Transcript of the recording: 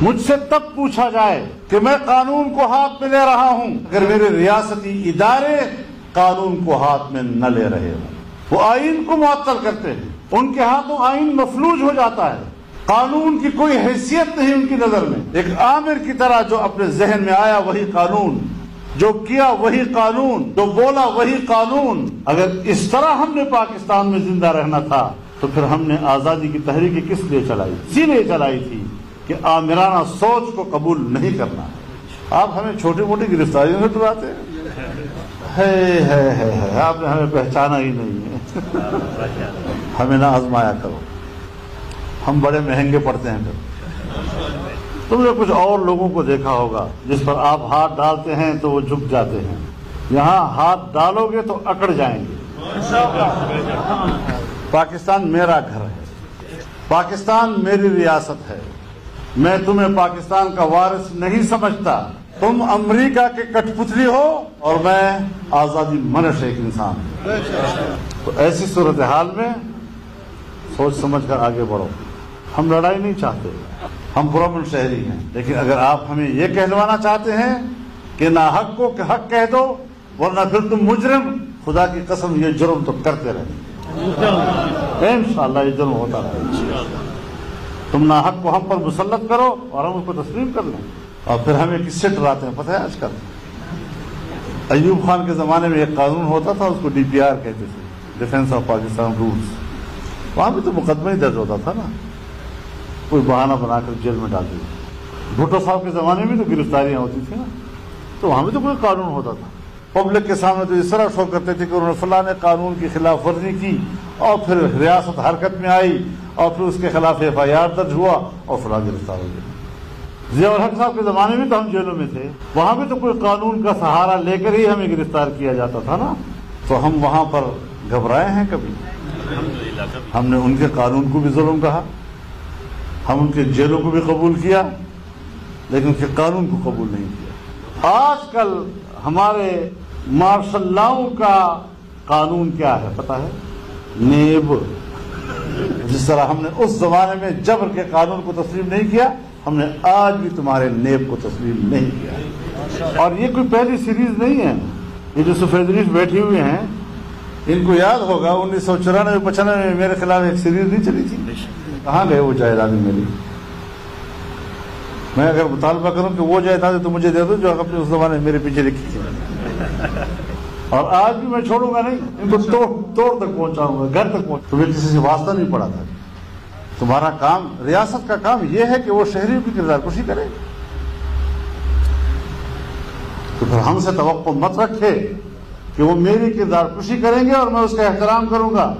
مجھ سے تب پوچھا جائے کہ میں قانون کو ہاتھ میں لے رہا ہوں اگر میرے ریاستی ادارے قانون کو ہاتھ میں نہ لے رہے ہوں۔ وہ آئین کو معطل کرتے ہیں، ان کے ہاتھوں آئین مفلوج ہو جاتا ہے، قانون کی کوئی حیثیت نہیں ان کی نظر میں، ایک آمر کی طرح جو اپنے ذہن میں آیا وہی قانون، جو کیا وہی قانون، جو بولا وہی قانون۔ اگر اس طرح ہم نے پاکستان میں زندہ رہنا تھا تو پھر ہم نے آزادی کی تحریک کس لیے چلائی؟ اسی لیے چلائی تھی کہ آمرانہ سوچ کو قبول نہیں کرنا ہے۔ آپ ہمیں چھوٹی موٹی گرفتاریوں سے ڈراتے ہیں، آپ نے ہمیں پہچانا ہی نہیں ہے۔ ہمیں نہ آزمایا کرو، ہم بڑے مہنگے پڑتے ہیں۔ پھر تم نے کچھ اور لوگوں کو دیکھا ہوگا جس پر آپ ہاتھ ڈالتے ہیں تو وہ جھک جاتے ہیں، یہاں ہاتھ ڈالو گے تو اکڑ جائیں گے۔ پاکستان میرا گھر ہے، پاکستان میری ریاست ہے، میں تمہیں پاکستان کا وارث نہیں سمجھتا۔ تم امریکہ کے کٹ پتلی ہو اور میں آزادی منش ایک انسان ہوں۔ تو ایسی صورتحال میں سوچ سمجھ کر آگے بڑھو۔ ہم لڑائی نہیں چاہتے، ہم پرامن شہری ہیں، لیکن اگر آپ ہمیں یہ کہلوانا چاہتے ہیں کہ ناحق کو حق کہہ دو ورنہ پھر تم مجرم، خدا کی قسم یہ جرم تو کرتے رہیں، انشاءاللہ یہ جرم ہوتا رہے۔ تم ناحق کو ہم پر مسلط کرو اور ہم اس کو تسلیم کر لیں، اور پھر ہمیں کس سے ڈراتے ہیں پتہ ہے؟ آج کل ایوب خان کے زمانے میں ایک قانون ہوتا تھا، اس کو DPR کہتے تھے، ڈیفینس آف پاکستان رولز، وہاں بھی تو مقدمہ ہی درج ہوتا تھا نا، کوئی بہانہ بنا کر جیل میں ڈال دیا۔ بھٹو صاحب کے زمانے میں تو گرفتاریاں ہوتی تھیں نا، تو وہاں بھی تو کوئی قانون ہوتا تھا۔ پبلک کے سامنے تو اس طرح شو کرتے تھے کہ انہوں نے فلاں قانون کی خلاف ورزی کی، اور پھر ریاست حرکت میں آئی اور پھر اس کے خلاف FIR درج ہوا اور فلاں گرفتار ہو گیا۔ ضیاء الحق صاحب کے زمانے میں تو ہم جیلوں میں تھے، وہاں بھی تو کوئی قانون کا سہارا لے کر ہی ہمیں گرفتار کیا جاتا تھا نا، تو ہم وہاں پر گھبرائے ہیں کبھی؟ ہم نے ان کے قانون کو بھی ظلم کہا، ہم ان کے جیلوں کو بھی قبول کیا، لیکن ان کے قانون کو قبول نہیں کیا۔ آج کل ہمارے مارشل لاؤ کا قانون کیا ہے پتہ ہے؟ نیب۔ جس طرح ہم نے اس زمانے میں جبر کے قانون کو تسلیم نہیں کیا، ہم نے آج بھی تمہارے نیب کو تسلیم نہیں کیا۔ اور یہ کوئی پہلی سیریز نہیں ہے، یہ جو سفید ریش بیٹھی ہوئے ہیں ان کو یاد ہوگا 1994-95 میں میرے خلاف ایک سیریز نہیں چلی تھی، کہاں گئے وہ جائیدادیں میری؟ میں اگر مطالبہ کروں کہ وہ جائیدادیں تو مجھے دے دو جو اپنے اس زمانے میں میرے پیچھے لکھی تھی، اور آج بھی میں چھوڑوں گا نہیں، ان کو توڑ تک پہنچاؤں گا، گھر تک پہنچ۔ تمہیں کسی سے واسطہ نہیں پڑا تھا، تمہارا کام، ریاست کا کام یہ ہے کہ وہ شہریوں کی کردار کشی کرے، تو پھر ہم سے توقع مت رکھے کہ وہ میری کردار کشی کریں گے اور میں اس کا احترام کروں گا۔